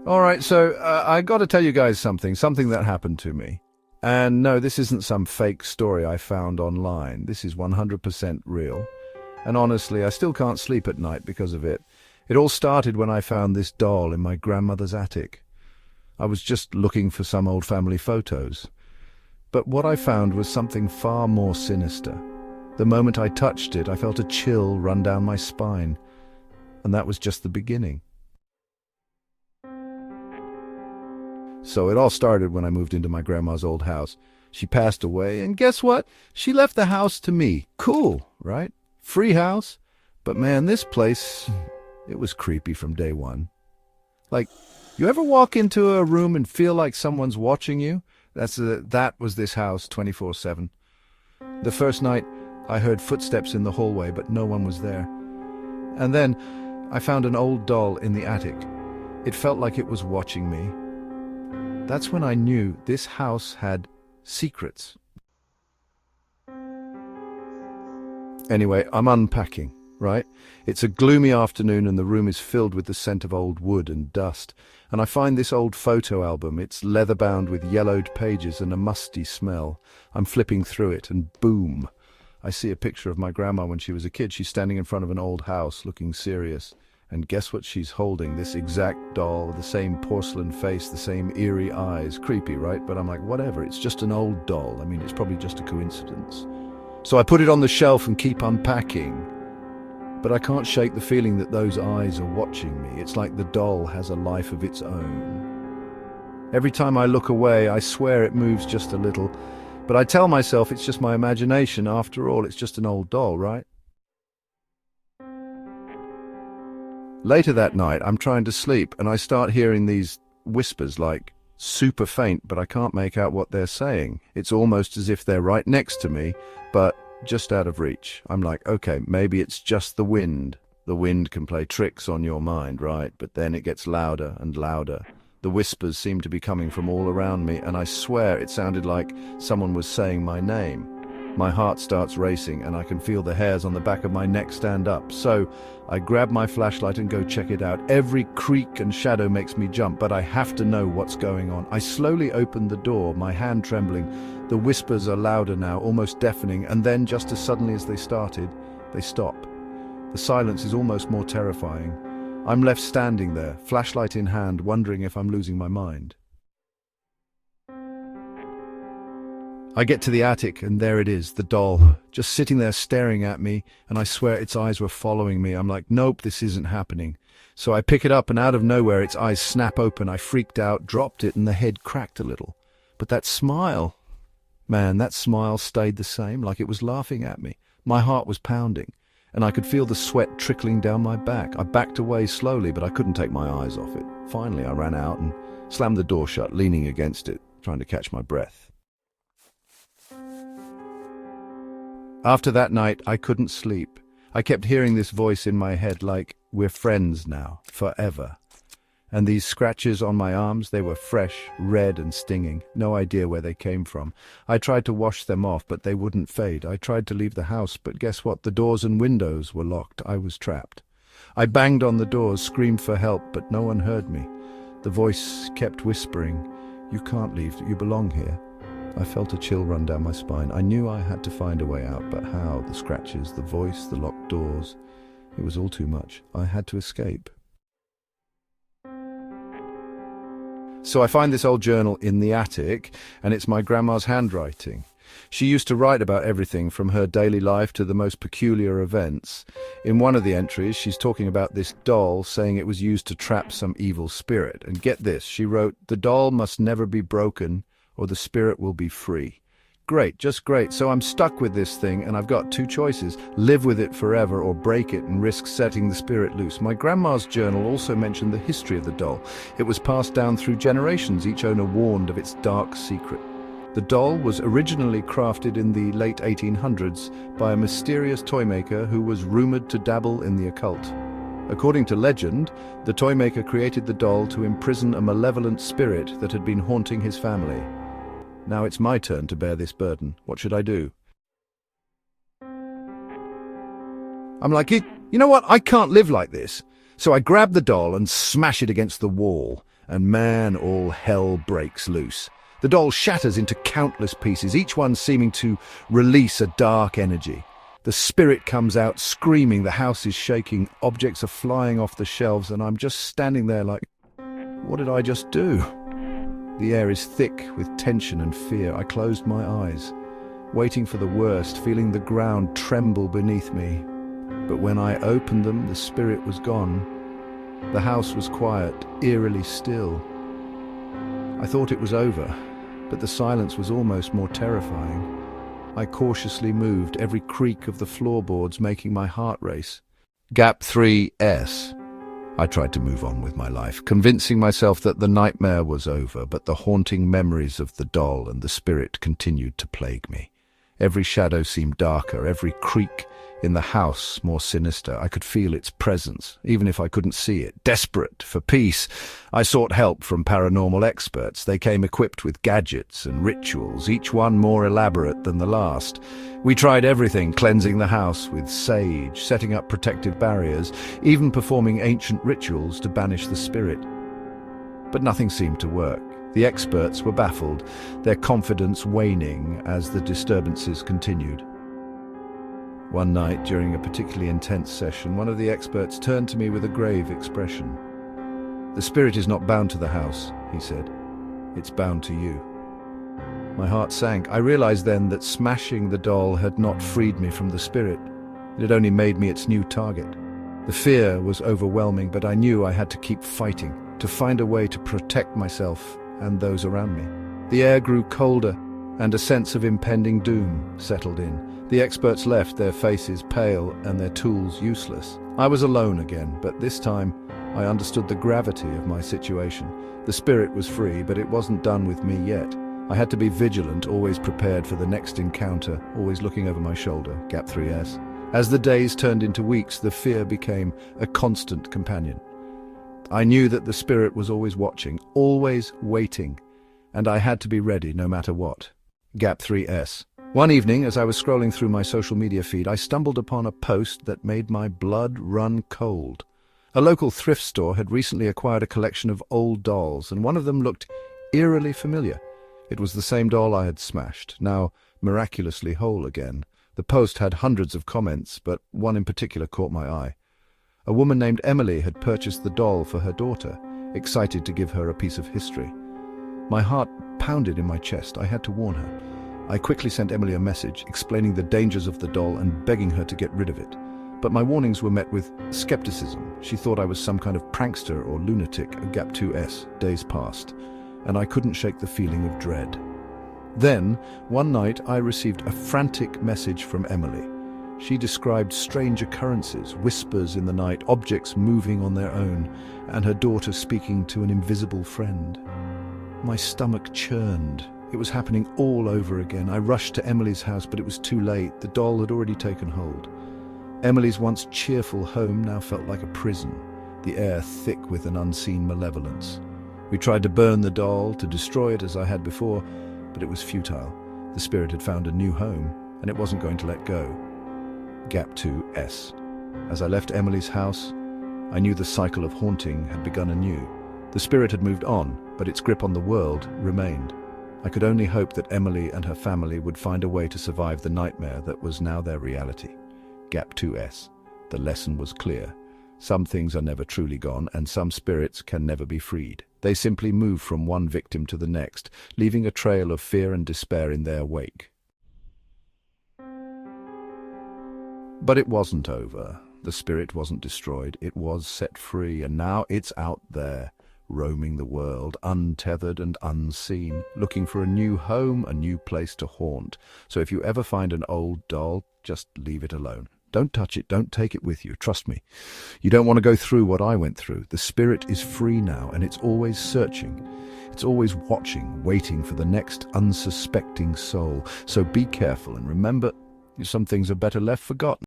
All right, so I got to tell you guys something that happened to me. And no, this isn't some fake story I found online. This is 100% real. And honestly, I still can't sleep at night because of it. It all started when I found this doll in my grandmother's attic. I was just looking for some old family photos. But what I found was something far more sinister. The moment I touched it, I felt a chill run down my spine. And that was just the beginning. So it all started when I moved into my grandma's old house. She passed away, and guess what? She left the house to me. Cool, right? Free house. But man, this place, it was creepy from day one. Like, you ever walk into a room and feel like someone's watching you? That was this house 24/7. The first night, I heard footsteps in the hallway, but no one was there. And then, I found an old doll in the attic. It felt like it was watching me. That's when I knew this house had secrets. Anyway, I'm unpacking, right? It's a gloomy afternoon and the room is filled with the scent of old wood and dust. And I find this old photo album. It's leather-bound with yellowed pages and a musty smell. I'm flipping through it and boom, I see a picture of my grandma when she was a kid. She's standing in front of an old house looking serious. And guess what she's holding? This exact doll with the same porcelain face, the same eerie eyes. Creepy, right? But I'm like, whatever, it's just an old doll. I mean, it's probably just a coincidence. So I put it on the shelf and keep unpacking. But I can't shake the feeling that those eyes are watching me. It's like the doll has a life of its own. Every time I look away, I swear it moves just a little. But I tell myself it's just my imagination. After all, it's just an old doll, right? Later that night, I'm trying to sleep, and I start hearing these whispers, like super faint, but I can't make out what they're saying. It's almost as if they're right next to me, but just out of reach. I'm like, okay, maybe it's just the wind. The wind can play tricks on your mind, right? But then it gets louder and louder. The whispers seem to be coming from all around me, and I swear it sounded like someone was saying my name. My heart starts racing, and I can feel the hairs on the back of my neck stand up. So I grab my flashlight and go check it out. Every creak and shadow makes me jump, but I have to know what's going on. I slowly open the door, my hand trembling. The whispers are louder now, almost deafening, and then, just as suddenly as they started, they stop. The silence is almost more terrifying. I'm left standing there, flashlight in hand, wondering if I'm losing my mind. I get to the attic, and there it is, the doll, just sitting there staring at me, and I swear its eyes were following me. I'm like, nope, this isn't happening. So I pick it up, and out of nowhere, its eyes snap open. I freaked out, dropped it, and the head cracked a little. But that smile, man, that smile stayed the same, like it was laughing at me. My heart was pounding, and I could feel the sweat trickling down my back. I backed away slowly, but I couldn't take my eyes off it. Finally, I ran out and slammed the door shut, leaning against it, trying to catch my breath. After that night, I couldn't sleep. I kept hearing this voice in my head like, we're friends now, forever. And these scratches on my arms, they were fresh, red and stinging. No idea where they came from. I tried to wash them off, but they wouldn't fade. I tried to leave the house, but guess what? The doors and windows were locked. I was trapped. I banged on the doors, screamed for help, but no one heard me. The voice kept whispering, you can't leave, you belong here. I felt a chill run down my spine. I knew I had to find a way out, but how? The scratches, the voice, the locked doors. It was all too much. I had to escape. So I find this old journal in the attic, and it's my grandma's handwriting. She used to write about everything from her daily life to the most peculiar events. In one of the entries, she's talking about this doll, saying it was used to trap some evil spirit. And get this, she wrote, the doll must never be broken, or the spirit will be free. Great, just great. So I'm stuck with this thing, and I've got two choices. Live with it forever or break it and risk setting the spirit loose. My grandma's journal also mentioned the history of the doll. It was passed down through generations, each owner warned of its dark secret. The doll was originally crafted in the late 1800s by a mysterious toymaker who was rumored to dabble in the occult. According to legend, the toymaker created the doll to imprison a malevolent spirit that had been haunting his family. Now it's my turn to bear this burden. What should I do? I'm like, you know what? I can't live like this. So I grab the doll and smash it against the wall. and man, all hell breaks loose. The doll shatters into countless pieces, each one seeming to release a dark energy. The spirit comes out screaming, the house is shaking, objects are flying off the shelves, and I'm just standing there like, what did I just do? The air is thick with tension and fear. I closed my eyes, waiting for the worst, feeling the ground tremble beneath me. But when I opened them, the spirit was gone. The house was quiet, eerily still. I thought it was over, but the silence was almost more terrifying. I cautiously moved, every creak of the floorboards making my heart race. Gap 3S. I tried to move on with my life, convincing myself that the nightmare was over, but the haunting memories of the doll and the spirit continued to plague me. Every shadow seemed darker, every creak in the house more sinister. I could feel its presence, even if I couldn't see it. Desperate for peace, I sought help from paranormal experts. They came equipped with gadgets and rituals, each one more elaborate than the last. We tried everything, cleansing the house with sage, setting up protective barriers, even performing ancient rituals to banish the spirit. But nothing seemed to work. The experts were baffled, their confidence waning as the disturbances continued. One night, during a particularly intense session, one of the experts turned to me with a grave expression. "The spirit is not bound to the house," he said. "It's bound to you." My heart sank. I realized then that smashing the doll had not freed me from the spirit. It had only made me its new target. The fear was overwhelming, but I knew I had to keep fighting, to find a way to protect myself and those around me. The air grew colder, and a sense of impending doom settled in. The experts left, their faces pale and their tools useless. I was alone again, but this time I understood the gravity of my situation. The spirit was free, but it wasn't done with me yet. I had to be vigilant, always prepared for the next encounter, always looking over my shoulder. Gap 3S. As the days turned into weeks, the fear became a constant companion. I knew that the spirit was always watching, always waiting, and I had to be ready no matter what. Gap 3S. One evening, as I was scrolling through my social media feed, I stumbled upon a post that made my blood run cold. A local thrift store had recently acquired a collection of old dolls, and one of them looked eerily familiar. It was the same doll I had smashed, now miraculously whole again. The post had hundreds of comments, but one in particular caught my eye. A woman named Emily had purchased the doll for her daughter, excited to give her a piece of history. My heart pounded in my chest. I had to warn her. I quickly sent Emily a message, explaining the dangers of the doll and begging her to get rid of it. But my warnings were met with skepticism. She thought I was some kind of prankster or lunatic. Gap 2S. Days passed, and I couldn't shake the feeling of dread. Then, one night, I received a frantic message from Emily. She described strange occurrences, whispers in the night, objects moving on their own, and her daughter speaking to an invisible friend. My stomach churned. It was happening all over again. I rushed to Emily's house, but it was too late. The doll had already taken hold. Emily's once cheerful home now felt like a prison, the air thick with an unseen malevolence. We tried to burn the doll, to destroy it as I had before, but it was futile. The spirit had found a new home, and it wasn't going to let go. Gap 2S. As I left Emily's house, I knew the cycle of haunting had begun anew. The spirit had moved on, but its grip on the world remained. I could only hope that Emily and her family would find a way to survive the nightmare that was now their reality. Gap 2S. The lesson was clear. Some things are never truly gone, and some spirits can never be freed. They simply move from one victim to the next, leaving a trail of fear and despair in their wake. But it wasn't over. The spirit wasn't destroyed. It was set free, and now it's out there, roaming the world, untethered and unseen, looking for a new home, a new place to haunt. So if you ever find an old doll, just leave it alone. Don't touch it, don't take it with you, trust me. You don't want to go through what I went through. The spirit is free now, and it's always searching. It's always watching, waiting for the next unsuspecting soul. So be careful, and remember, some things are better left forgotten.